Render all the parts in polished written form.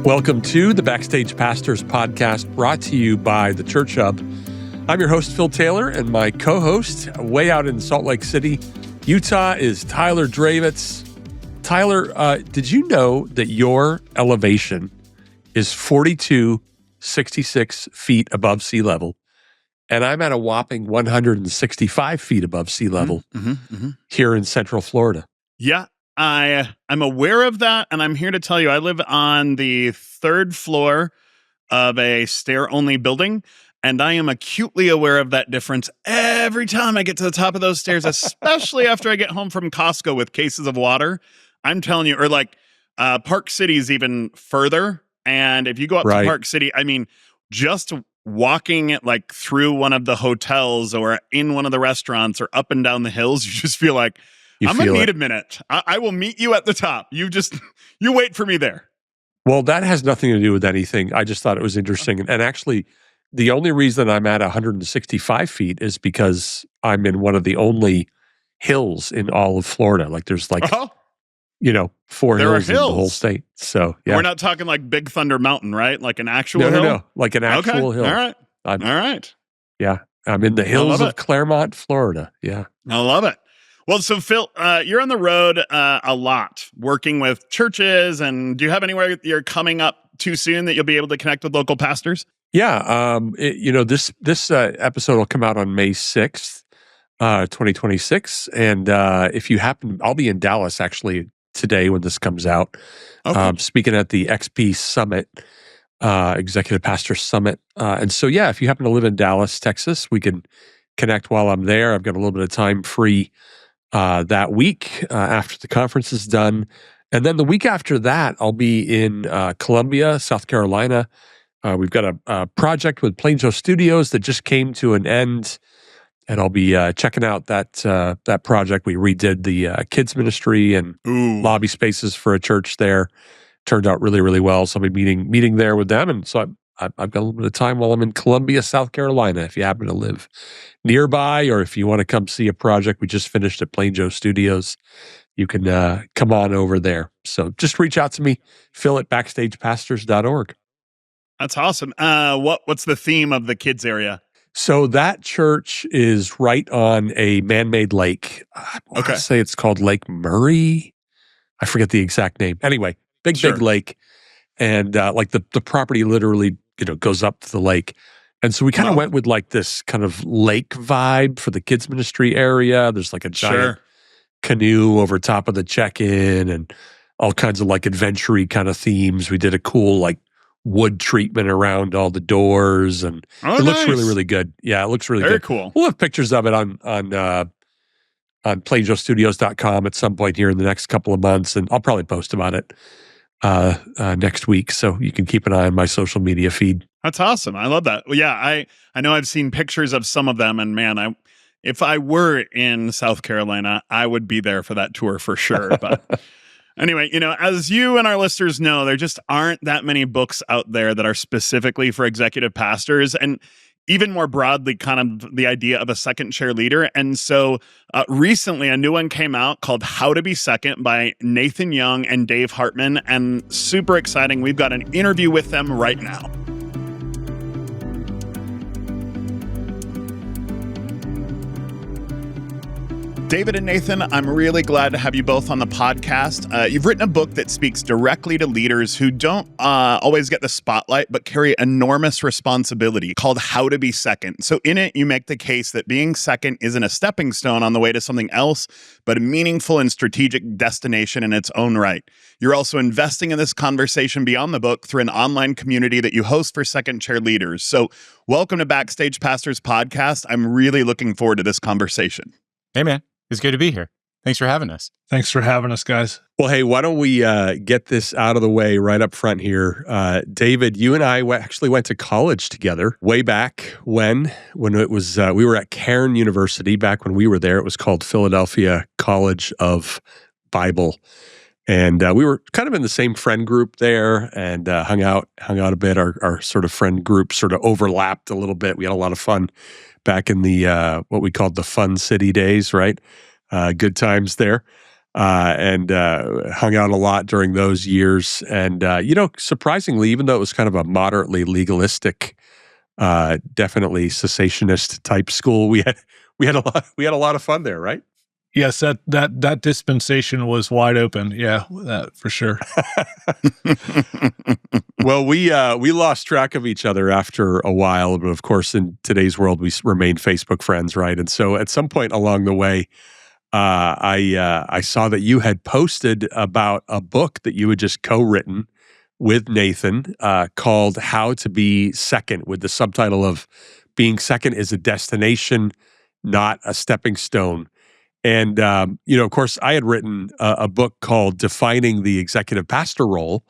Welcome to the Backstage Pastors Podcast, brought to you by the Church Hub. I'm your host, Phil Taylor, and my co-host, way out in Salt Lake City, Utah, is Taylor Drewitz. Tyler, did you know that your elevation is 4,266 feet above sea level, and I'm at a whopping 165 feet above sea level here in Central Florida? Yeah, I'm aware of that, and I'm here to tell you I live on the third floor of a stair-only building, and I am acutely aware of that difference every time I get to the top of those stairs, especially after I get home from Costco with cases of water. I'm telling you, or like Park City is even further, and if you go up to Park City, I mean, just walking like through one of the hotels or in one of the restaurants or up and down the hills, you just feel like, I'm going to need a minute. I will meet you at the top. You wait for me there. Well, that has nothing to do with anything. I just thought it was interesting. And actually, the only reason I'm at 165 feet is because I'm in one of the only hills in all of Florida. Like there's like, four hills in the whole state. So, yeah. We're not talking like Big Thunder Mountain, right? Like an actual hill? No. Like an actual hill. All right. All right. Yeah. I'm in the hills of Claremont, Florida. Yeah. I love it. Well, so Phil, you're on the road a lot, working with churches, and do you have anywhere you're coming up too soon that you'll be able to connect with local pastors? Yeah, this episode will come out on May 6th, 2026, and if you happen, I'll be in Dallas actually today when this comes out, speaking at the XP Summit, Executive Pastor Summit, and so yeah, if you happen to live in Dallas, Texas, we can connect while I'm there. I've got a little bit of time free that week after the conference is done. And then the week after that, I'll be in Columbia, South Carolina. We've got a project with Plainview Studios that just came to an end, and I'll be checking out that project. We redid the kids ministry and lobby spaces for a church there. Turned out really, really well. So I'll be meeting there with them. And so I've got a little bit of time while I'm in Columbia, South Carolina. If you happen to live nearby, or if you want to come see a project we just finished at Plainview Studios, you can come on over there. So just reach out to me, phil@backstagepastors.org. That's awesome. What's the theme of the kids area? So that church is right on a man-made lake. I want to say it's called Lake Murray. I forget the exact name. Anyway, big lake. And like the property literally, goes up to the lake. And so we kind of went with like this kind of lake vibe for the kids ministry area. There's like a giant canoe over top of the check-in and all kinds of like adventure-y kind of themes. We did a cool like wood treatment around all the doors, and it looks really, really good. Yeah, it looks really good. Very cool. We'll have pictures of it on plainviewstudios.com at some point here in the next couple of months, and I'll probably post about it next week, so you can keep an eye on my social media feed. That's awesome. I love that. Well, yeah, I know I've seen pictures of some of them, and man, if I were in South Carolina, I would be there for that tour for sure. But anyway, as you and our listeners know, there just aren't that many books out there that are specifically for executive pastors, and even more broadly, kind of the idea of a second chair leader. And so recently, a new one came out called How to Be Second by Nathan Young and Dave Hartman. And super exciting. We've got an interview with them right now. David and Nathan, I'm really glad to have you both on the podcast. You've written a book that speaks directly to leaders who don't always get the spotlight, but carry enormous responsibility, called How to Be Second. So in it, you make the case that being second isn't a stepping stone on the way to something else, but a meaningful and strategic destination in its own right. You're also investing in this conversation beyond the book through an online community that you host for second chair leaders. So welcome to Backstage Pastors Podcast. I'm really looking forward to this conversation. Hey, man. It's good to be here. Thanks for having us. Thanks for having us, guys. Well, hey, why don't we get this out of the way right up front here? David, you and I actually went to college together way back when it was, we were at Cairn University back when we were there. It was called Philadelphia College of Bible. And we were kind of in the same friend group there and hung out a bit. Our sort of friend group sort of overlapped a little bit. We had a lot of fun back in the what we called the Fun City days, right? Good times there. and hung out a lot during those years. And surprisingly, even though it was kind of a moderately legalistic, definitely cessationist type school, we had a lot of fun there, right? Yes, that dispensation was wide open. Yeah, that for sure. Well, we lost track of each other after a while, but of course, in today's world, we remain Facebook friends, right? And so, at some point along the way, I saw that you had posted about a book that you had just co-written with Nathan called "How to Be Second," with the subtitle of "Being Second is a Destination, Not a Stepping Stone." And, of course, I had written a book called Defining the Executive Pastor Role,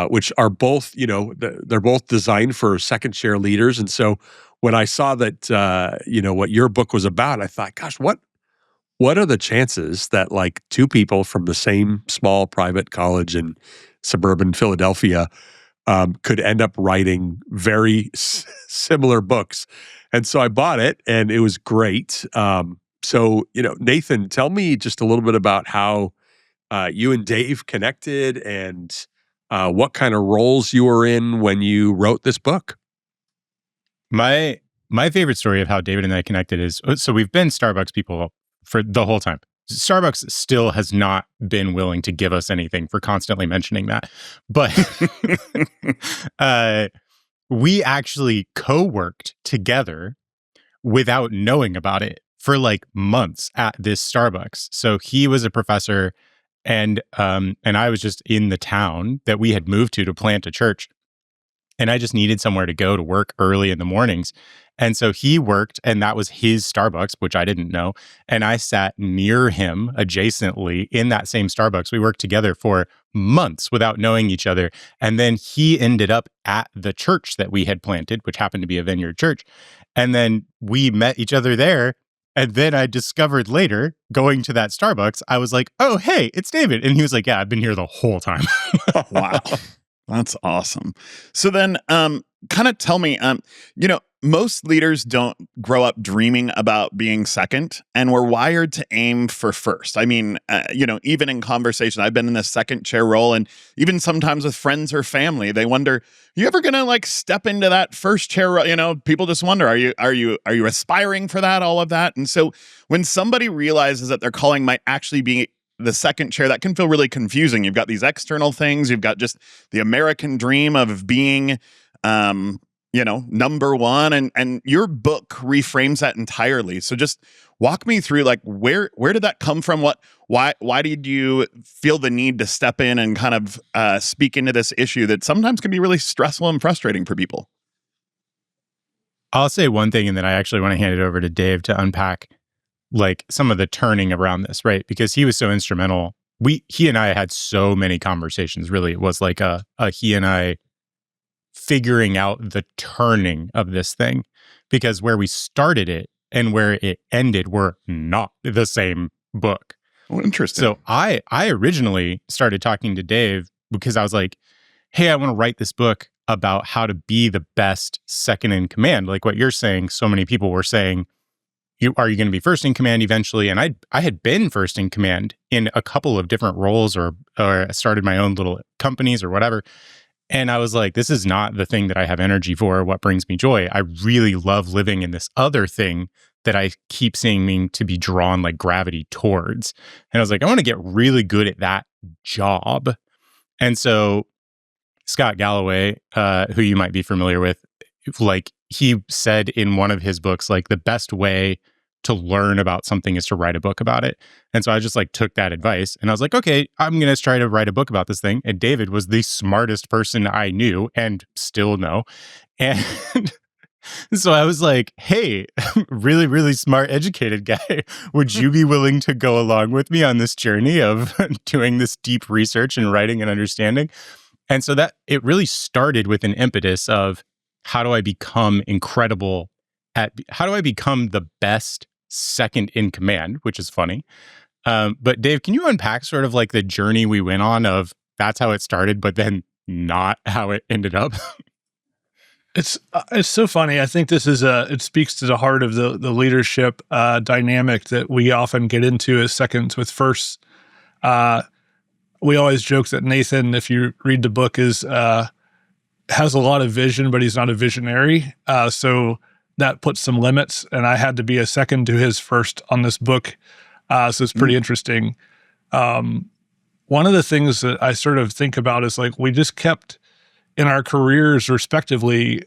which are both, they're both designed for second chair leaders. And so when I saw that, what your book was about, I thought, gosh, what are the chances that like two people from the same small private college in suburban Philadelphia could end up writing very similar books? And so I bought it, and it was great. So, Nathan, tell me just a little bit about how you and Dave connected and what kind of roles you were in when you wrote this book. My favorite story of how David and I connected is, so we've been Starbucks people for the whole time. Starbucks still has not been willing to give us anything for constantly mentioning that. But we actually co-worked together without knowing about it for like months at this Starbucks. So he was a professor, and I was just in the town that we had moved to plant a church. And I just needed somewhere to go to work early in the mornings. And so he worked, and that was his Starbucks, which I didn't know. And I sat near him adjacently in that same Starbucks. We worked together for months without knowing each other. And then he ended up at the church that we had planted, which happened to be a Vineyard church. And then we met each other there. And then I discovered later, going to that Starbucks, I was like, oh, hey, it's David. And he was like, yeah, I've been here the whole time. Wow. That's awesome. So then kind of tell me, most leaders don't grow up dreaming about being second, and we're wired to aim for first. I mean, even in conversation, I've been in this second chair role, and even sometimes with friends or family, they wonder, you ever gonna like step into that first chair role? People just wonder, are you aspiring for that, all of that? And so when somebody realizes that their calling might actually be the second chair, that can feel really confusing. You've got these external things, you've got just the American dream of being number one, and your book reframes that entirely. So just walk me through, like, where did that come from? Why did you feel the need to step in and kind of speak into this issue that sometimes can be really stressful and frustrating for people? I'll say one thing, and then I actually want to hand it over to Dave to unpack like some of the turning around this, right? Because he was so instrumental. He and I had so many conversations. Really, it was like a he and I figuring out the turning of this thing, because where we started it and where it ended were not the same book. Oh, interesting. So I originally started talking to Dave because I was like, hey, I want to write this book about how to be the best second in command. Like what you're saying, so many people were saying, are you going to be first in command eventually? And I had been first in command in a couple of different roles, or started my own little companies or whatever. And I was like, this is not the thing that I have energy for, what brings me joy. I really love living in this other thing that I keep seeming to be drawn like gravity towards. And I was like, I want to get really good at that job. And so Scott Galloway, who you might be familiar with, like he said in one of his books, like the best way to learn about something is to write a book about it. And so I just like took that advice and I was like, okay, I'm going to try to write a book about this thing. And David was the smartest person I knew and still know. And so I was like, hey, really, really smart, educated guy, would you be willing to go along with me on this journey of doing this deep research and writing and understanding? And so that it really started with an impetus of how do I become incredible how do I become the best second in command, which is funny. But Dave, can you unpack sort of like the journey we went on of that's how it started, but then not how it ended up? It's so funny. I think this is it speaks to the heart of the leadership dynamic that we often get into as seconds with firsts. We always joke that Nathan, if you read the book, has a lot of vision, but he's not a visionary. So that puts some limits, and I had to be a second to his first on this book. So it's pretty interesting. One of the things that I sort of think about is like we just kept in our careers respectively,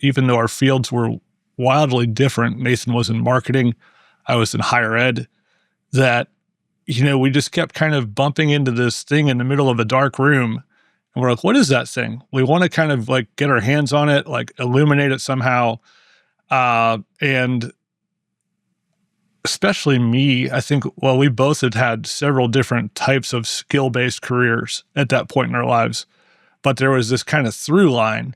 even though our fields were wildly different. Nathan was in marketing, I was in higher ed, that, we just kept kind of bumping into this thing in the middle of a dark room. And we're like, what is that thing? We want to kind of like get our hands on it, like illuminate it somehow. And especially me, I think, we both had several different types of skill-based careers at that point in our lives. But there was this kind of through line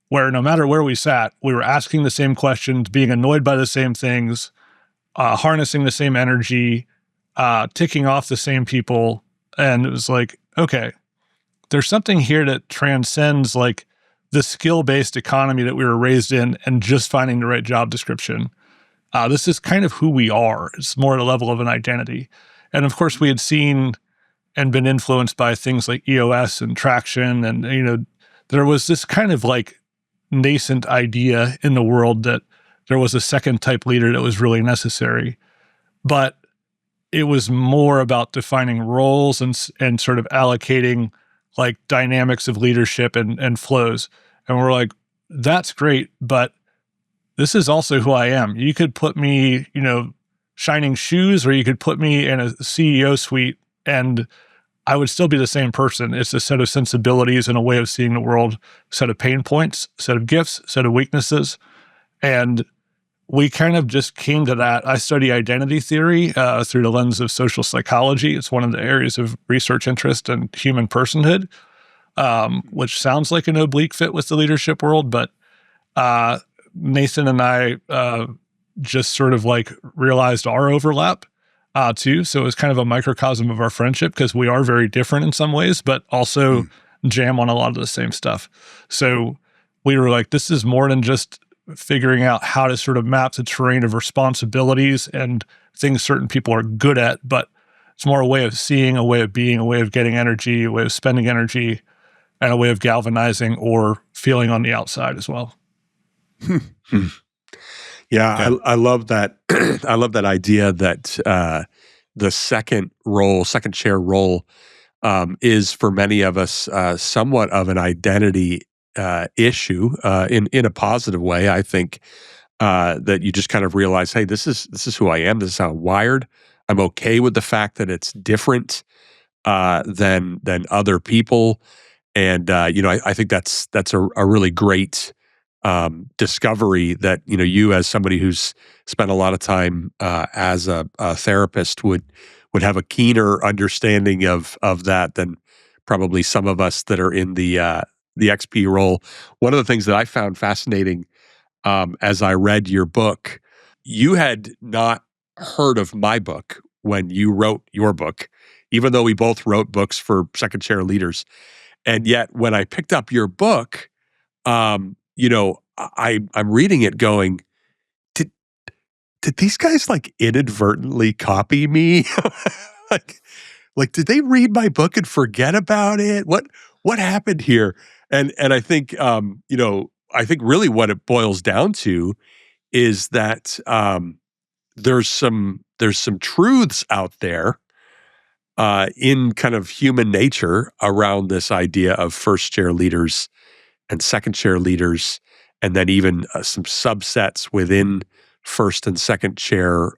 where no matter where we sat, we were asking the same questions, being annoyed by the same things, harnessing the same energy, ticking off the same people. And it was like, okay, there's something here that transcends like the skill-based economy that we were raised in and just finding the right job description. This is kind of who we are. It's more at a level of an identity. And of course, we had seen and been influenced by things like EOS and Traction. And, there was this kind of like nascent idea in the world that there was a second type leader that was really necessary. But it was more about defining roles and sort of allocating like dynamics of leadership and flows. And we're like, that's great, but this is also who I am. You could put me, shining shoes, or you could put me in a CEO suite and I would still be the same person. It's a set of sensibilities and a way of seeing the world, set of pain points, set of gifts, set of weaknesses. And we kind of just came to that. I study identity theory through the lens of social psychology. It's one of the areas of research interest in human personhood, which sounds like an oblique fit with the leadership world. But Nathan and I just sort of like realized our overlap too. So it was kind of a microcosm of our friendship because we are very different in some ways, but also jam on a lot of the same stuff. So we were like, this is more than just figuring out how to sort of map the terrain of responsibilities and things certain people are good at, but it's more a way of seeing, a way of being, a way of getting energy, a way of spending energy, and a way of galvanizing or feeling on the outside as well. Yeah, I love that. I love that idea that the second chair role is for many of us somewhat of an identity issue in a positive way. I think that you just kind of realize, hey, this is who I am. This is how I'm wired. I'm okay with the fact that it's different than other people, and I think that's a really great discovery that you as somebody who's spent a lot of time as a therapist would have a keener understanding of that than probably some of us that are in the XP role. One of the things that I found fascinating as I read your book, you had not heard of my book when you wrote your book, even though we both wrote books for second chair leaders. And yet when I picked up your book, I'm reading it going, did these guys like inadvertently copy me? like did they read my book and forget about it? What happened here? And I think I think really what it boils down to is that there's some truths out there in kind of human nature around this idea of first chair leaders and second chair leaders, and then even some subsets within first and second chair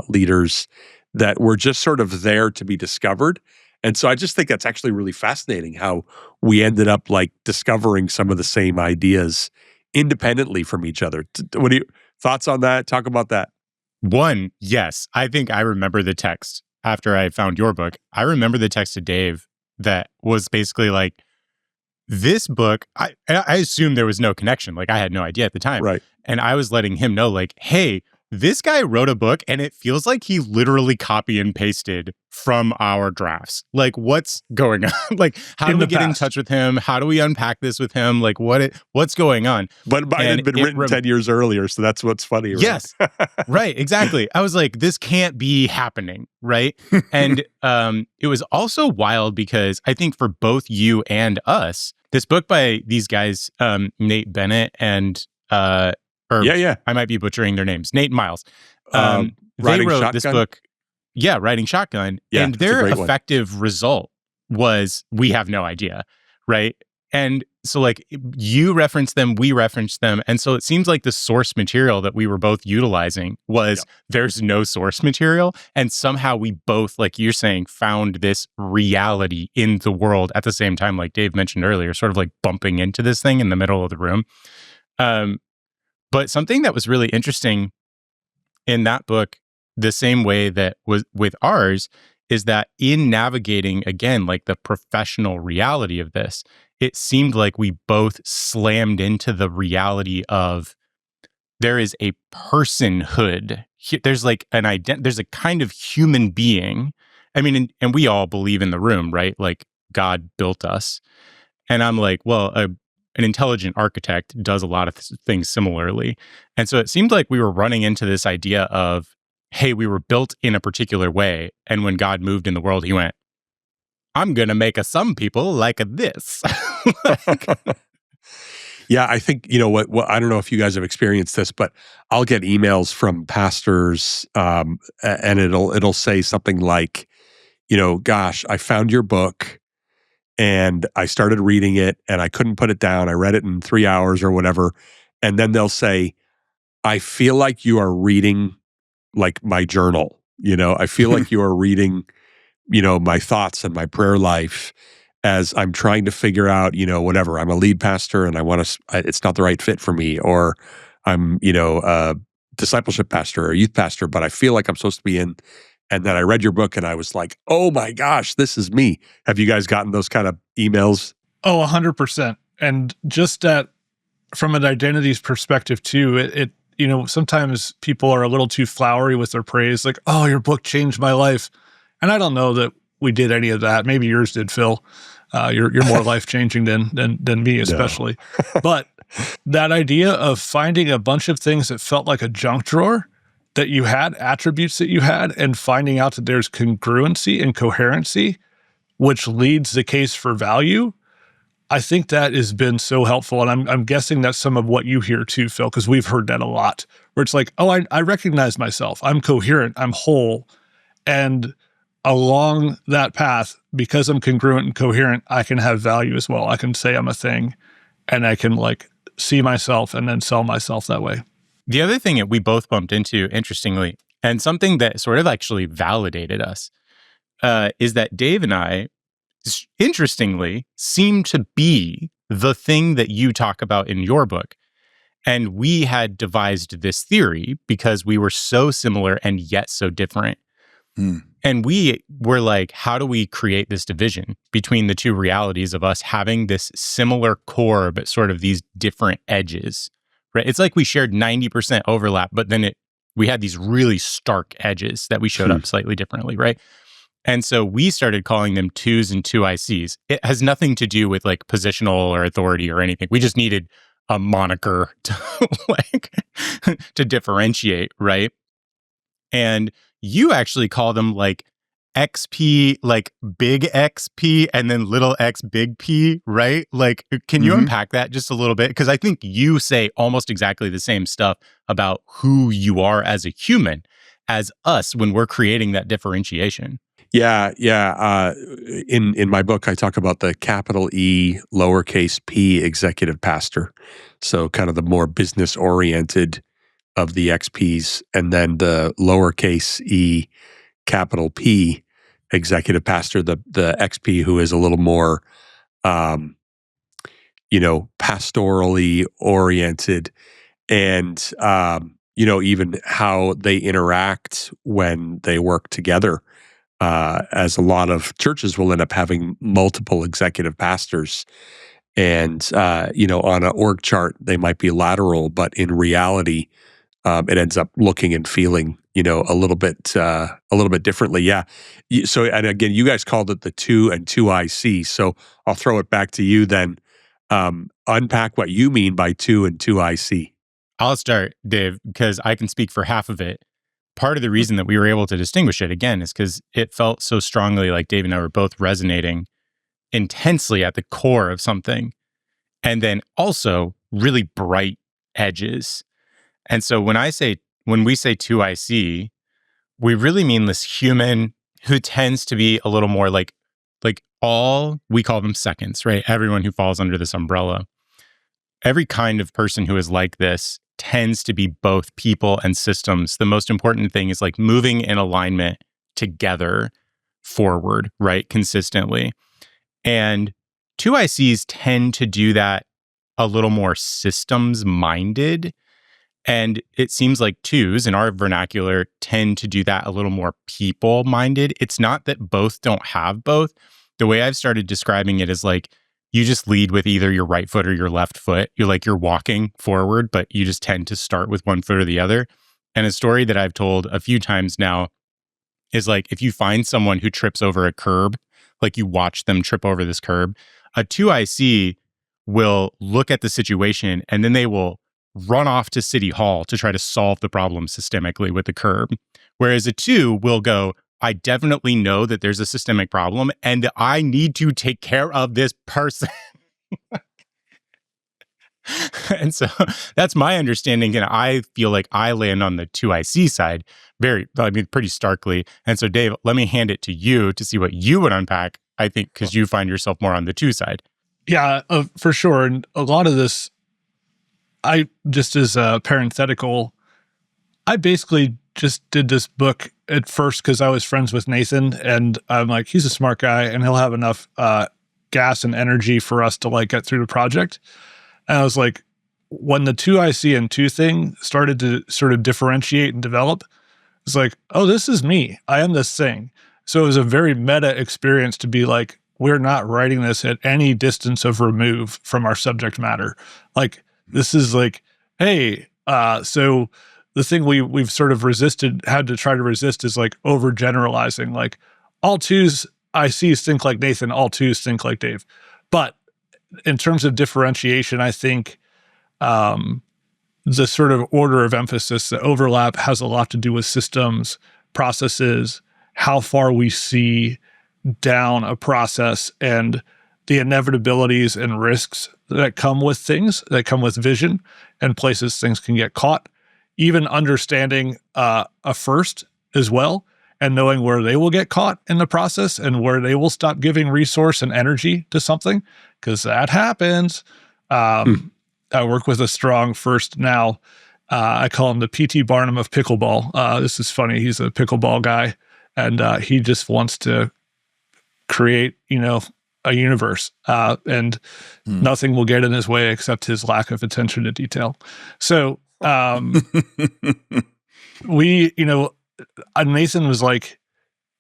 leaders that were just sort of there to be discovered. And so I just think that's actually really fascinating how we ended up like discovering some of the same ideas independently from each other. What are your thoughts on that? Talk about that. One, yes. I think I remember the text after I found your book. I remember the text to Dave that was basically like, this book, I assumed there was no connection. Like I had no idea at the time. Right. And I was letting him know like, hey, this guy wrote a book and it feels like he literally copy and pasted from our drafts. Like, what's going on? Like, how do we get in touch with him? How do we unpack this with him? Like, what's going on? But mine had been written 10 years earlier, so that's what's funny, right? Yes, right, exactly. I was like, this can't be happening, right? And it was also wild because I think for both you and us, this book by these guys, Nate Bennett and I might be butchering their names, Nate and Miles. They wrote this book. Yeah, Riding Shotgun. Yeah, and their effective result was, we have no idea, right? And so like you referenced them, we referenced them. And so it seems like the source material that we were both utilizing was there's no source material. And somehow we both, like you're saying, found this reality in the world at the same time, like Dave mentioned earlier, sort of like bumping into this thing in the middle of the room. But something that was really interesting in that book, the same way that was with ours, is that in navigating, again, like the professional reality of this, it seemed like we both slammed into the reality of there is a personhood. There's like there's a kind of human being. I mean, and we all believe in the room, right? Like God built us. And I'm like, well, an intelligent architect does a lot of things similarly. And so it seemed like we were running into this idea of, hey, we were built in a particular way. And when God moved in the world, he went, I'm going to make some people like this. Yeah, I think, you know, what I don't know if you guys have experienced this, but I'll get emails from pastors and it'll say something like, you know, gosh, I found your book and I started reading it and I couldn't put it down. I read it in 3 hours or whatever. And then they'll say, I feel like you are reading like my journal, you know, I feel like you are reading, you know, my thoughts and my prayer life as I'm trying to figure out, you know, whatever, I'm a lead pastor and I want to, it's not the right fit for me, or I'm, you know, a discipleship pastor or youth pastor, but I feel like I'm supposed to be in. And then I read your book and I was like, oh my gosh, this is me. Have you guys gotten those kind of emails? Oh, 100%. And just from an identities perspective too, it you know, sometimes people are a little too flowery with their praise, like, oh, your book changed my life. And I don't know that we did any of that. Maybe yours did, Phil. You're more life-changing than me, especially. No. But that idea of finding a bunch of things that felt like a junk drawer, that you had, attributes that you had, and finding out that there's congruency and coherency, which leads the case for value, I think that has been so helpful. And I'm guessing that's some of what you hear too, Phil, because we've heard that a lot, where it's like, oh, I recognize myself. I'm coherent. I'm whole. And along that path, because I'm congruent and coherent, I can have value as well. I can say I'm a thing and I can like see myself and then sell myself that way. The other thing that we both bumped into, interestingly, and something that sort of actually validated us, is that Dave and I, interestingly, seem to be the thing that you talk about in your book. And we had devised this theory because we were so similar and yet so different. And we were like, how do we create this division between the two realities of us having this similar core, but sort of these different edges, right? It's like we shared 90% overlap, but then we had these really stark edges that we showed up slightly differently, right? And so we started calling them 2s and 2ICs. It has nothing to do with like positional or authority or anything. We just needed a moniker to to differentiate, right? And you actually call them like XP, like big XP, and then little x big P, right? Like, can you unpack that just a little bit? Because I think you say almost exactly the same stuff about who you are as a human as us when we're creating that differentiation. Yeah. In my book, I talk about the capital E, lowercase p executive pastor. So kind of the more business-oriented of the XPs, and then the lowercase e, capital P executive pastor, the XP who is a little more, pastorally oriented, and even how they interact when they work together. As a lot of churches will end up having multiple executive pastors. And, on an org chart, they might be lateral, but in reality, it ends up looking and feeling, a little bit differently. Yeah. So, and again, you guys called it the 2 and 2IC. So I'll throw it back to you then. Unpack what you mean by 2 and 2IC. I'll start, Dave, because I can speak for half of it. Part of the reason that we were able to distinguish it, again, is because it felt so strongly like Dave and I were both resonating intensely at the core of something, and then also really bright edges. And so when we say 2IC, we really mean this human who tends to be a little more like we call them seconds, right? Everyone who falls under this umbrella. Every kind of person who is like this tends to be both people and systems. The most important thing is like moving in alignment together forward, right? Consistently. And 2ICs tend to do that a little more systems minded. And it seems like 2s in our vernacular tend to do that a little more people minded. It's not that both don't have both. The way I've started describing it is like, you just lead with either your right foot or your left foot. You're walking forward, but you just tend to start with one foot or the other. And a story that I've told a few times now is like, if you find someone who trips over a curb, like you watch them trip over this curb, a 2IC will look at the situation and then they will run off to City Hall to try to solve the problem systemically with the curb. Whereas a 2 will go, I definitely know that there's a systemic problem and I need to take care of this person. And so that's my understanding. And I feel like I land on the 2IC side pretty starkly. And so Dave, let me hand it to you to see what you would unpack, I think, because you find yourself more on the 2 side. Yeah, for sure. And a lot of this, I just as a parenthetical, I basically just did this book at first because I was friends with Nathan, and I'm like, he's a smart guy, and he'll have enough gas and energy for us to like get through the project. And I was like, when the 2IC and 2 thing started to sort of differentiate and develop, it's like, oh, this is me. I am this thing. So it was a very meta experience to be like, we're not writing this at any distance of remove from our subject matter. Like, this is like, hey, so the thing we've sort of had to try to resist is like overgeneralizing. Like, all 2s ICs think like Nathan, all 2s think like Dave. But in terms of differentiation, I think the sort of order of emphasis, the overlap has a lot to do with systems, processes, how far we see down a process, and the inevitabilities and risks that come with things, that come with vision and places things can get caught. Even understanding a first as well, and knowing where they will get caught in the process and where they will stop giving resource and energy to something, because that happens. I work with a strong first now. I call him the P.T. Barnum of pickleball. This is funny. He's a pickleball guy, and he just wants to create, a universe, and nothing will get in his way except his lack of attention to detail. So Nathan was like,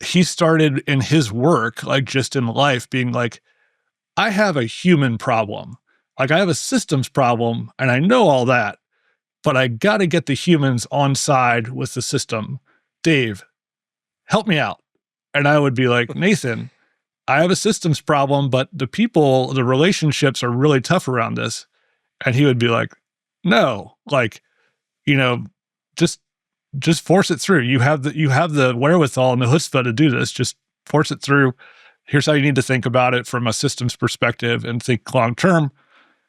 he started in his work, like just in life, being like, I have a human problem. Like, I have a systems problem, and I know all that, but I got to get the humans on side with the system. Dave, help me out. And I would be like, Nathan, I have a systems problem, but the relationships are really tough around this. And he would be like, no, like, just force it through. You have the wherewithal and the chutzpah to do this. Just force it through. Here's how you need to think about it from a systems perspective and think long term.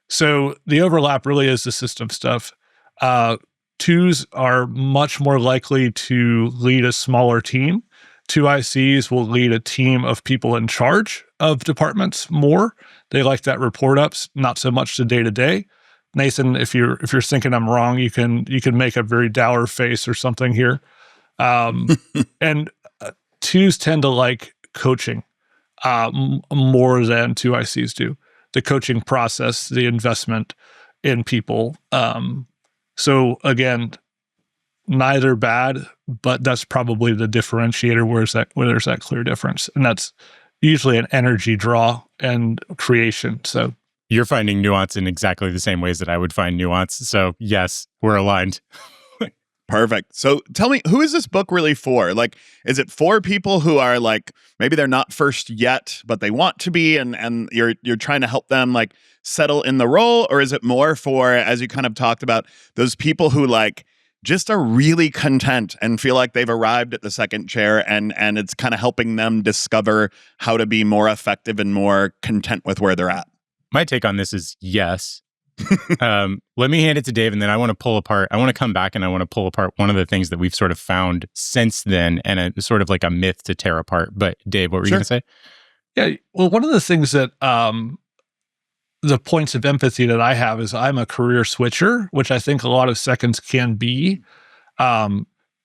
So the overlap really is the system stuff. 2s are much more likely to lead a smaller team. 2ICs will lead a team of people in charge of departments more. They like that report ups, not so much the day to day. Nathan, if you're thinking I'm wrong, you can make a very dour face or something here. And 2s tend to like coaching more than 2ICs do. The coaching process, the investment in people. So again, neither bad, but that's probably the differentiator where there's that clear difference. And that's usually an energy draw and creation. So you're finding nuance in exactly the same ways that I would find nuance. So yes, we're aligned. Perfect. So tell me, who is this book really for? Like, is it for people who are like, maybe they're not first yet, but they want to be, and you're trying to help them like settle in the role? Or is it more for, as you kind of talked about, those people who like just are really content and feel like they've arrived at the second chair, and it's kind of helping them discover how to be more effective and more content with where they're at? My take on this is yes. Let me hand it to Dave, and then I want to come back and I want to pull apart one of the things that we've sort of found since then, and a sort of like a myth to tear apart. But Dave, what were you going to say? Yeah, well, one of the things that the points of empathy that I have is I'm a career switcher, which I think a lot of seconds can be,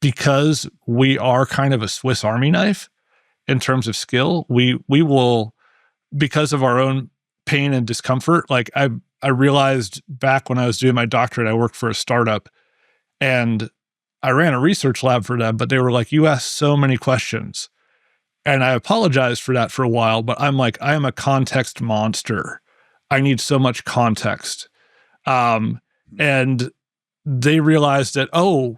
because we are kind of a Swiss Army knife in terms of skill. We will, because of our own pain and discomfort, like I realized back when I was doing my doctorate, I worked for a startup and I ran a research lab for them, but they were like, you asked so many questions. And I apologized for that for a while, but I'm like, I am a context monster. I need so much context. And they realized that,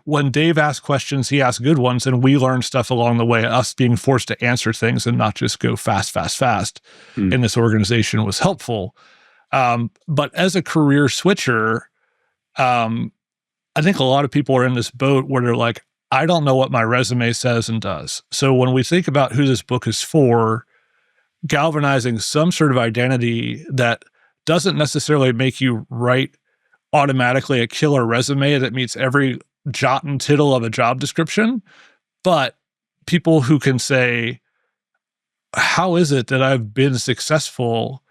when Dave asked questions, he asked good ones, and we learned stuff along the way. Us being forced to answer things and not just go fast in this organization was helpful. But as a career switcher, I think a lot of people are in this boat where they're like, I don't know what my resume says and does. So when we think about who this book is for, galvanizing some sort of identity that doesn't necessarily make you write automatically a killer resume that meets every jot and tittle of a job description, but people who can say, how is it that I've been successful?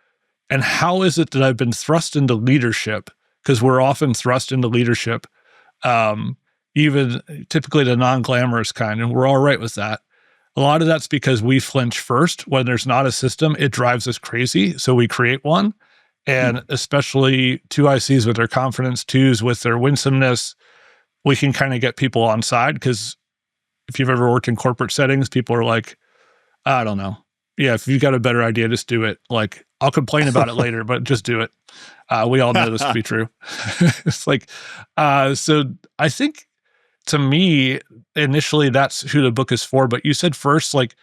And how is it that I've been thrust into leadership? Because we're often thrust into leadership, even typically the non-glamorous kind, and we're all right with that. A lot of that's because we flinch first. When there's not a system, it drives us crazy, so we create one. And especially 2 ICs with their confidence, 2s with their winsomeness, we can kind of get people on side, because if you've ever worked in corporate settings, people are like, I don't know. Yeah, if you've got a better idea, just do it. Like, I'll complain about it later, but just do it. We all know this to be true. It's like, so I think to me, initially, that's who the book is for. But you said first, like,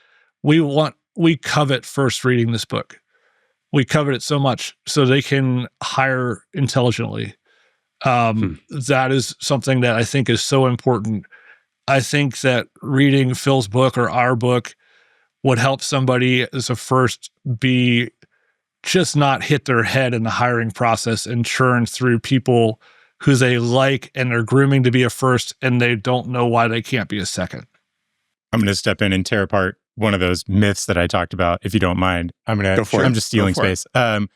we covet first reading this book. We covet it so much so they can hire intelligently. That is something that I think is so important. I think that reading Phil's book or our book would help somebody as a first be just not hit their head in the hiring process and churn through people who they like and are grooming to be a first, and they don't know why they can't be a second. I'm going to step in and tear apart one of those myths that I talked about, if you don't mind. I'm just stealing space. And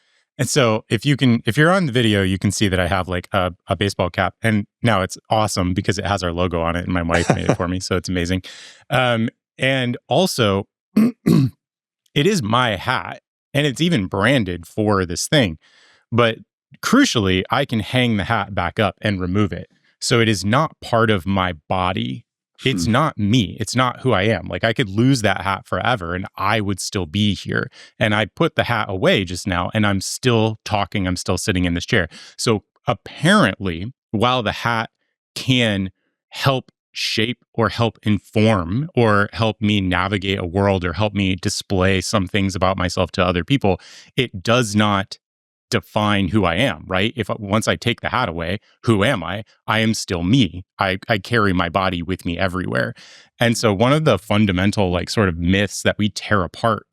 so if you're on the video, you can see that I have like a baseball cap, and now it's awesome because it has our logo on it, and my wife made it for me. So it's amazing. And also it is my hat, and it's even branded for this thing. But crucially, I can hang the hat back up and remove it. So it is not part of my body. It's not me. It's not who I am. Like, I could lose that hat forever and I would still be here. And I put the hat away just now and I'm still talking. I'm still sitting in this chair. So apparently, while the hat can help shape or help inform or help me navigate a world or help me display some things about myself to other people, it does not define who I am, right? Once I take the hat away, who am I? I am still me. I carry my body with me everywhere. And so one of the fundamental like sort of myths that we tear apart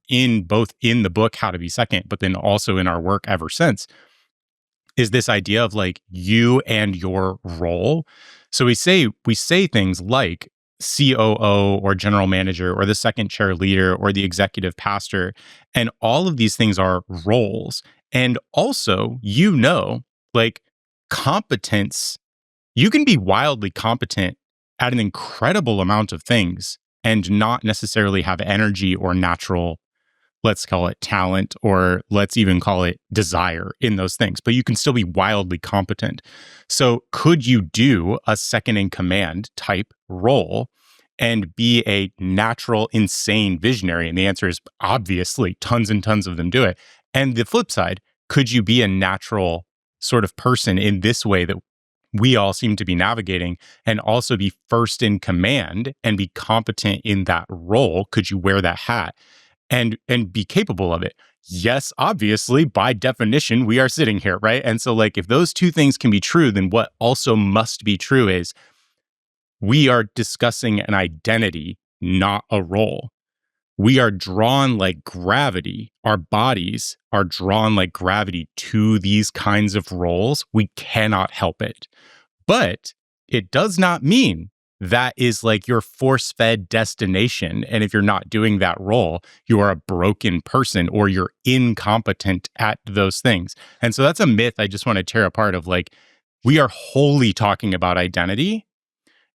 both in the book, How to Be Second, but then also in our work ever since, is this idea of like you and your role. So we say things like COO or general manager or the second chair leader or the executive pastor. And all of these things are roles. And also, like competence, you can be wildly competent at an incredible amount of things and not necessarily have energy or natural, let's call it talent, or let's even call it desire in those things, but you can still be wildly competent. So could you do a second in command type role and be a natural, insane visionary? And the answer is obviously tons and tons of them do it. And the flip side, could you be a natural sort of person in this way that we all seem to be navigating, and also be first in command and be competent in that role. Could you wear that hat and be capable of it? Yes, obviously, by definition, we are sitting here, right? And so like, if those two things can be true, then what also must be true is we are discussing an identity, not a role. We are drawn like gravity. Our bodies are drawn like gravity to these kinds of roles. We cannot help it. But it does not mean that is like your force-fed destination. And if you're not doing that role, you are a broken person or you're incompetent at those things. And so that's a myth I just want to tear apart of like, we are wholly talking about identity.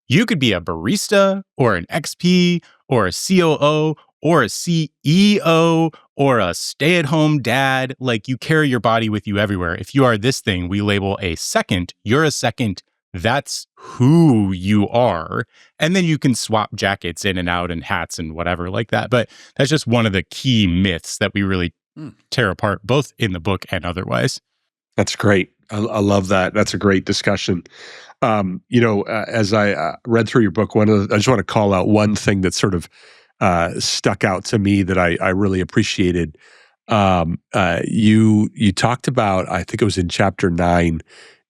You could be a barista or an XP or a COO or a CEO or a stay-at-home dad. Like, you carry your body with you everywhere. If you are this thing, we label a second. You're a second. That's who you are. And then you can swap jackets in and out and hats and whatever like that. But that's just one of the key myths that we really tear apart, both in the book and otherwise. That's great. I love that. That's a great discussion. As I read through your book, I just want to call out one thing that sort of stuck out to me that I really appreciated. You talked about, I think it was in chapter 9,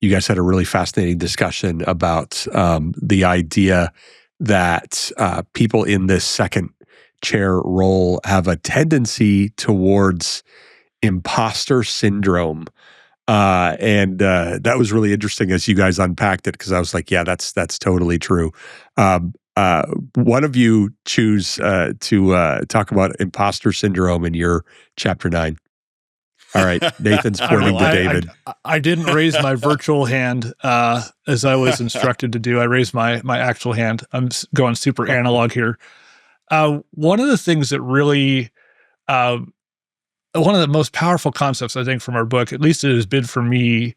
you guys had a really fascinating discussion about the idea that people in this second chair role have a tendency towards imposter syndrome. And that was really interesting as you guys unpacked it, because I was like, yeah, that's totally true. One of you choose to talk about imposter syndrome in your chapter 9. All right, Nathan's pointing to David. I didn't raise my virtual hand as I was instructed to do. I raised my actual hand. I'm going super analog here. One of the things that really, one of the most powerful concepts, I think, from our book, at least it has been for me,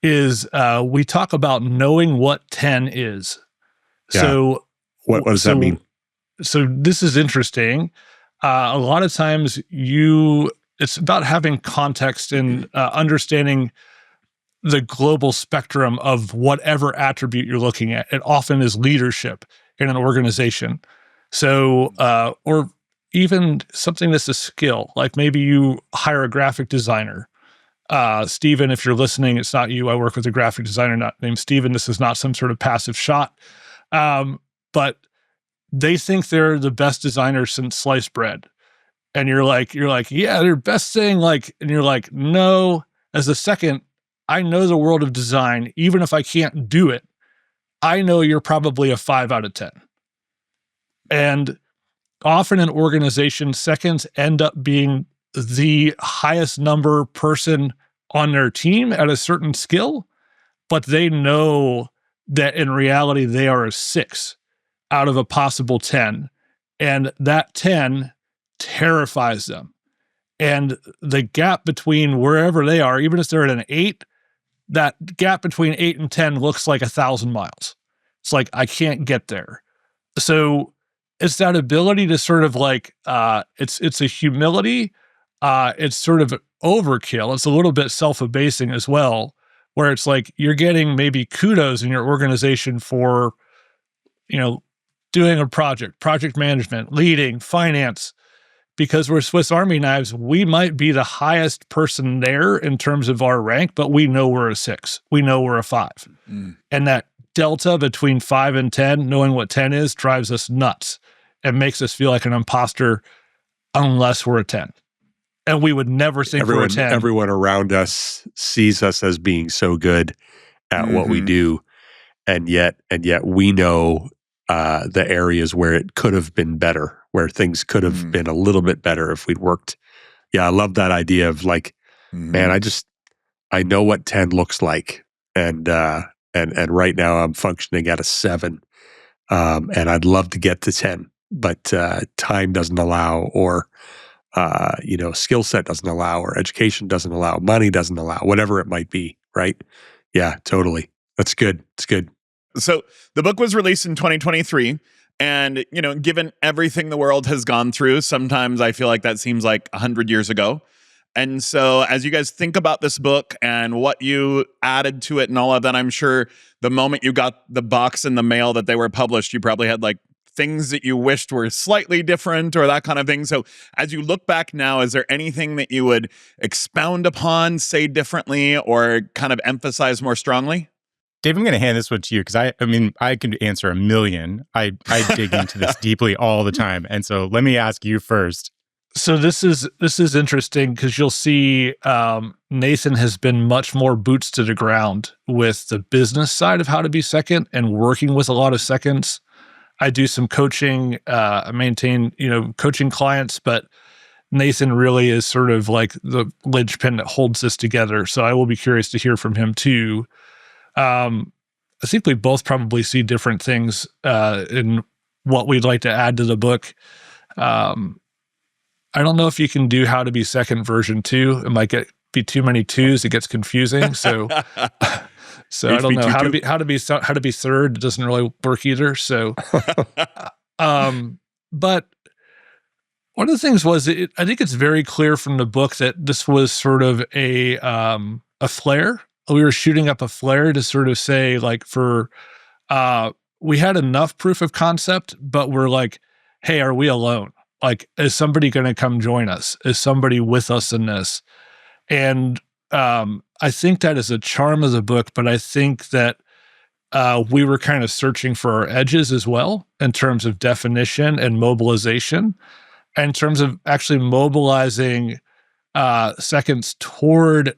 is we talk about knowing what 10 is. Yeah. So what does that mean? So this is interesting. A lot of times it's about having context and understanding the global spectrum of whatever attribute you're looking at. It often is leadership in an organization. So, or even something that's a skill, like maybe you hire a graphic designer. Stephen, if you're listening, it's not you. I work with a graphic designer named Stephen. This is not some sort of passive shot. But they think they're the best designer since sliced bread. And you're like, yeah, they're best thing. And you're like, no, as a second, I know the world of design. Even if I can't do it, I know you're probably a 5 out of 10. And often in organizations, seconds end up being the highest number person on their team at a certain skill, but they know that in reality, they are a 6 out of a possible 10. And that 10 terrifies them. And the gap between wherever they are, even if they're at an 8, that gap between 8 and 10 looks like 1,000 miles. It's like, I can't get there. So it's that ability to sort of like, it's a humility. It's sort of overkill. It's a little bit self-abasing as well, where it's like you're getting maybe kudos in your organization for, doing a project management, leading, finance, because we're Swiss Army knives. We might be the highest person there in terms of our rank, but we know we're a 6. We know we're a 5. And that delta between 5 and 10, knowing what 10 is, drives us nuts and makes us feel like an imposter unless we're a 10. And we would never think we're a 10. Everyone around us sees us as being so good at what we do. And yet we know the areas where it could have been better, where things could have been a little bit better if we'd worked. Yeah, I love that idea of like, man, I know what 10 looks like. And right now I'm functioning at a 7. And I'd love to get to 10, but time doesn't allow, or skill set doesn't allow, or education doesn't allow, money doesn't allow, whatever it might be, right? Yeah, totally. That's good. It's good. So the book was released in 2023, and, given everything the world has gone through, sometimes I feel like that seems like 100 years ago. And so as you guys think about this book and what you added to it and all of that, I'm sure the moment you got the box in the mail that they were published, you probably had like things that you wished were slightly different or that kind of thing. So as you look back now, is there anything that you would expound upon, say differently, or kind of emphasize more strongly? Dave, I'm going to hand this one to you because I mean, I can answer a million. I dig into this deeply all the time. And so let me ask you first. So this is interesting because you'll see Nathan has been much more boots to the ground with the business side of how to be second and working with a lot of seconds. I do some coaching, I maintain, coaching clients, but Nathan really is sort of like the linchpin that holds this together. So I will be curious to hear from him too. I think we both probably see different things in what we'd like to add to the book. I don't know if you can do how to be second version 2. It might be too many twos. It gets confusing. So I don't know how to be third. It doesn't really work either. So, but one of the things was, I think it's very clear from the book that this was sort of a flare. We were shooting up a flare to sort of say like we had enough proof of concept, but we're like, hey, are we alone? Like, is somebody going to come join us? Is somebody with us in this? And I think that is a charm of the book, but I think that we were kind of searching for our edges as well in terms of definition and mobilization, and in terms of actually mobilizing seconds toward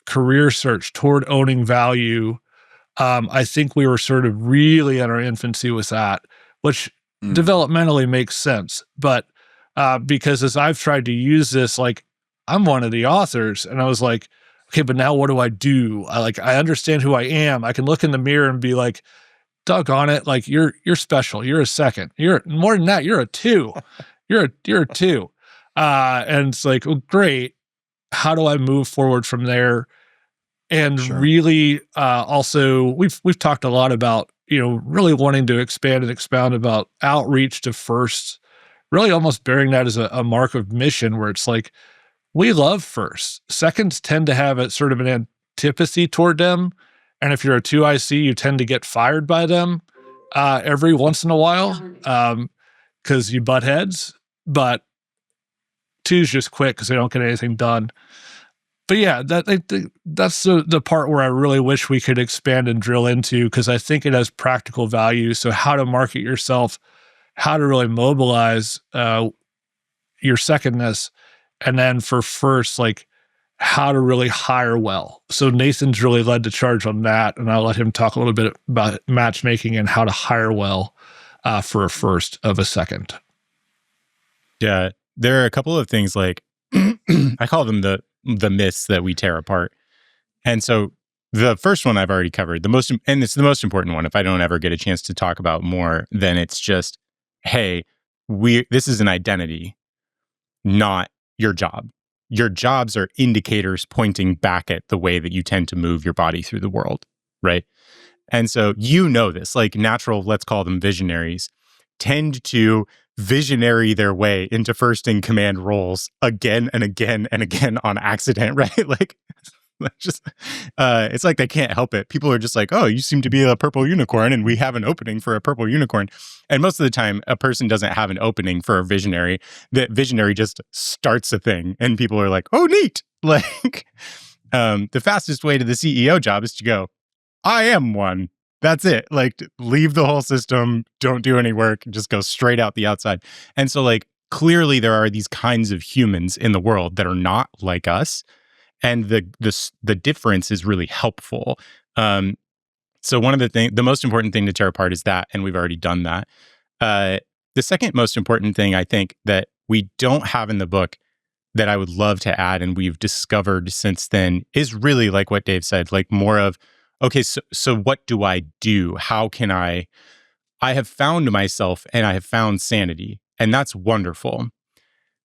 career search, toward owning value. I think we were sort of really in our infancy with that, which developmentally makes sense. But because as I've tried to use this, like I'm one of the authors, and I was like, okay, but now what do I do? I understand who I am. I can look in the mirror and be like, doggone it, like you're special. You're a second. You're more than that. You're a 2. You're a 2. And it's like, well, great. How do I move forward from there? And really, also, we've talked a lot about, really wanting to expand and expound about outreach to first, really almost bearing that as a mark of mission, where it's like, we love first. Seconds tend to have a sort of an antipathy toward them. And if you're a 2IC, you tend to get fired by them every once in a while because you butt heads. But 2s just quit because they don't get anything done. But yeah, that's the part where I really wish we could expand and drill into, because I think it has practical value. So how to market yourself, how to really mobilize your secondness, and then for first, like how to really hire well. So Nathan's really led the charge on that, and I'll let him talk a little bit about matchmaking and how to hire well for a first of a second. Yeah, there are a couple of things like I call them the myths that we tear apart. And so the first one I've already covered, and it's the most important one. If I don't ever get a chance to talk about more, then it's just, hey, this is an identity, not your job. Your jobs are indicators pointing back at the way that you tend to move your body through the world, right? And so this, like natural, let's call them visionaries, tend to visionary their way into first in command roles again and again and again on accident, right? Like, just it's like they can't help it. People are just like, oh, you seem to be a purple unicorn and we have an opening for a purple unicorn. And most of the time, a person doesn't have an opening for a visionary. That visionary just starts a thing and people are like, oh, neat. Like, the fastest way to the CEO job is to go, I am one. That's it. Like, leave the whole system, don't do any work, just go straight out the outside. And so, like, clearly there are these kinds of humans in the world that are not like us. And the difference is really helpful. So one of the most important thing to tear apart is that, and we've already done that. The second most important thing I think that we don't have in the book that I would love to add, and we've discovered since then, is really like what Dave said, like more of, okay, so what do I do? How can I have found myself and I have found sanity, and that's wonderful.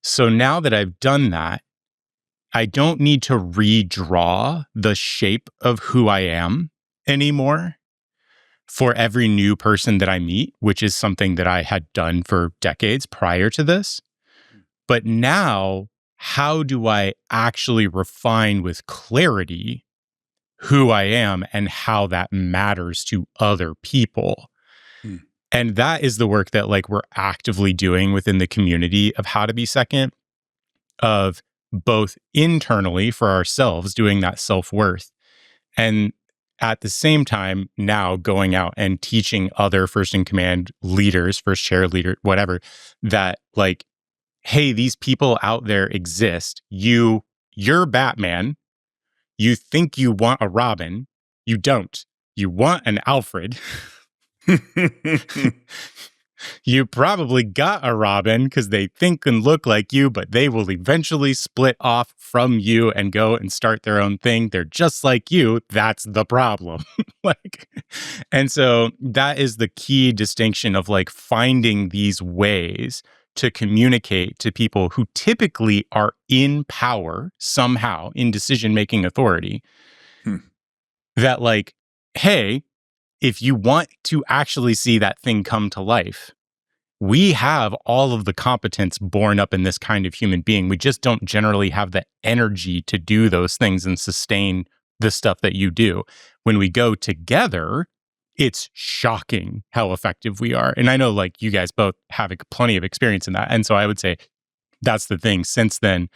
So now that I've done that, I don't need to redraw the shape of who I am anymore for every new person that I meet, which is something that I had done for decades prior to this. But now how do I actually refine with clarity who I am and how that matters to other people? And that is the work that like we're actively doing within the community of How to Be Second, of both internally for ourselves, doing that self-worth, and at the same time now going out and teaching other first in command leaders, first chair leader, whatever, that like, hey, these people out there exist. You're Batman. You think you want a Robin. You don't. You want an Alfred. You probably got a Robin because they think and look like you, but they will eventually split off from you and go and start their own thing. They're just like you. That's the problem. And so that is the key distinction of like finding these ways to communicate to people who typically are in power somehow, in decision-making authority, that like, hey, if you want to actually see that thing come to life, we have all of the competence born up in this kind of human being. We just don't generally have the energy to do those things and sustain the stuff that you do. When we go together, it's shocking how effective we are. And I know like you guys both have plenty of experience in that. And so I would say that's the thing since then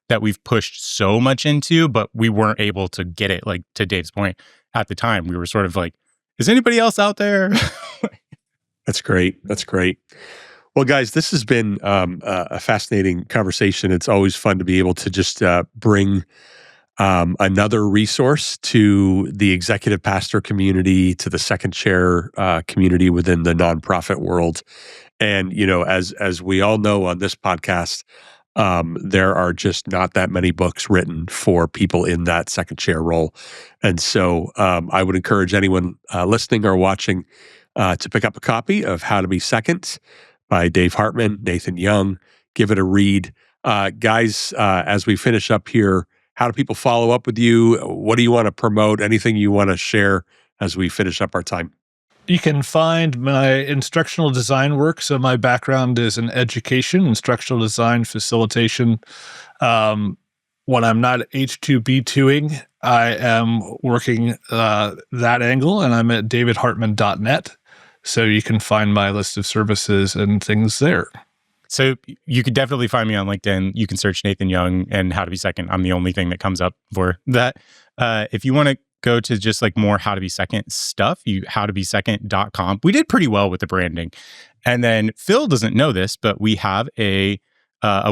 that we've pushed so much into, but we weren't able to get it. Like to Dave's point, at the time, we were sort of like, is anybody else out there? That's great. That's great. Well, guys, this has been a fascinating conversation. It's always fun to be able to just bring another resource to the executive pastor community, to the second chair community within the nonprofit world. And, you know, as we all know on this podcast, there are just not that many books written for people in that second chair role. And so I would encourage anyone listening or watching to pick up a copy of How to Be Second by Dave Hartman, Nathan Young. Give it a read. Guys, as we finish up here, how do people follow up with you? What do you want to promote? Anything you want to share as we finish up our time? You can find my instructional design work. So my background is in education, instructional design, facilitation. When I'm not H2B2ing, I am working that angle, and I'm at davidhartman.net. So you can find my list of services and things there. So you could definitely find me on LinkedIn. You can search Nathan Young and How to Be Second. I'm the only thing that comes up for that. If you want to go to just like more How to Be Second stuff, howtobesecond.com. We did pretty well with the branding. And then Phil doesn't know this, but we have a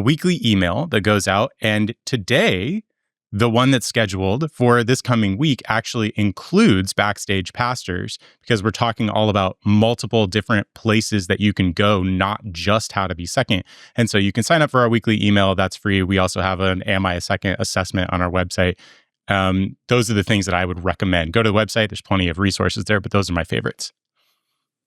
weekly email that goes out. And today, the one that's scheduled for this coming week actually includes Backstage Pastors, because we're talking all about multiple different places that you can go, not just How to Be Second. And so you can sign up for our weekly email. That's free. We also have an Am I a Second assessment on our website. Those are the things that I would recommend. Go to the website. There's plenty of resources there, but those are my favorites.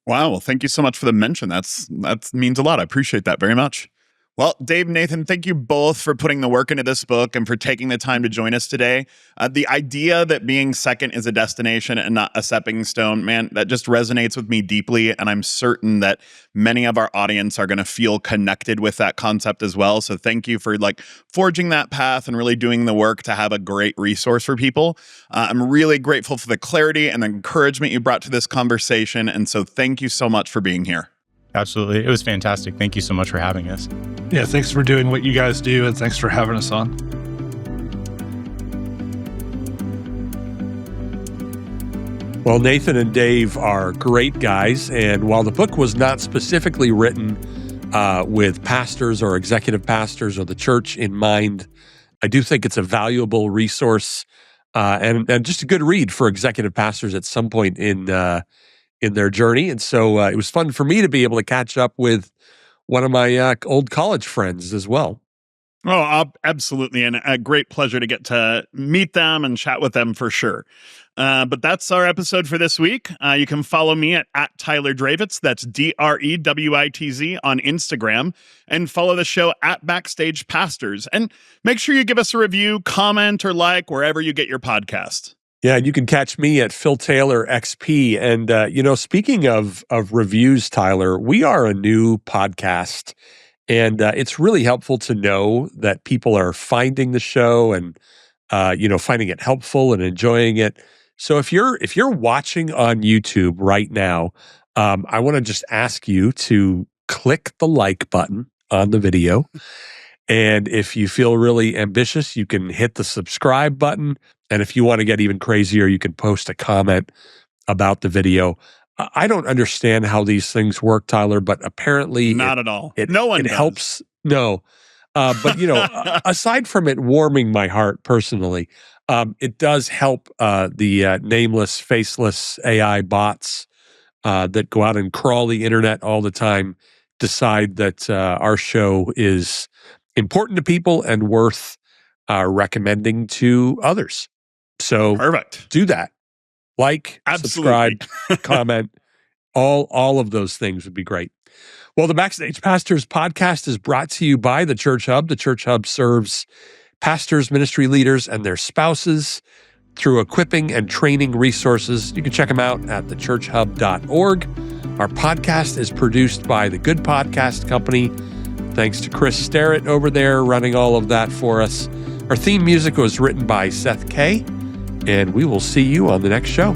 Wow. Well, thank you so much for the mention. That means a lot. I appreciate that very much. Well, Dave, Nathan, thank you both for putting the work into this book and for taking the time to join us today. The idea that being second is a destination and not a stepping stone, man, that just resonates with me deeply. And I'm certain that many of our audience are going to feel connected with that concept as well. So thank you for like forging that path and really doing the work to have a great resource for people. I'm really grateful for the clarity and the encouragement you brought to this conversation. And so thank you so much for being here. Absolutely. It was fantastic. Thank you so much for having us. Yeah, thanks for doing what you guys do, and thanks for having us on. Well, Nathan and Dave are great guys, and while the book was not specifically written with pastors or executive pastors or the church in mind, I do think it's a valuable resource and just a good read for executive pastors at some point in their journey. And so it was fun for me to be able to catch up with one of my old college friends as well. Oh, absolutely. And a great pleasure to get to meet them and chat with them for sure. But that's our episode for this week. You can follow me at Tyler Drewitz. That's DREWITZ on Instagram, and follow the show at Backstage Pastors. And make sure you give us a review, comment, or like wherever you get your podcast. Yeah, and you can catch me at Phil Taylor XP. And, speaking of reviews, Tyler, we are a new podcast. And it's really helpful to know that people are finding the show and finding it helpful and enjoying it. So if you're watching on YouTube right now, I want to just ask you to click the like button on the video. And if you feel really ambitious, you can hit the subscribe button. And if you want to get even crazier, you can post a comment about the video. I don't understand how these things work, Tyler, but apparently not at all. No one it does. helps. No. But, aside from it warming my heart personally, it does help the nameless, faceless AI bots that go out and crawl the internet all the time decide that our show is important to people and worth recommending to others. So perfect. Do that. Like, absolutely. Subscribe, comment, all of those things would be great. Well, the Backstage Pastors Podcast is brought to you by the Church Hub. The Church Hub serves pastors, ministry leaders, and their spouses through equipping and training resources. You can check them out at thechurchhub.org. Our podcast is produced by the Good Podcast Company. Thanks to Chris Sterrett over there running all of that for us. Our theme music was written by Seth Kay, and we will see you on the next show.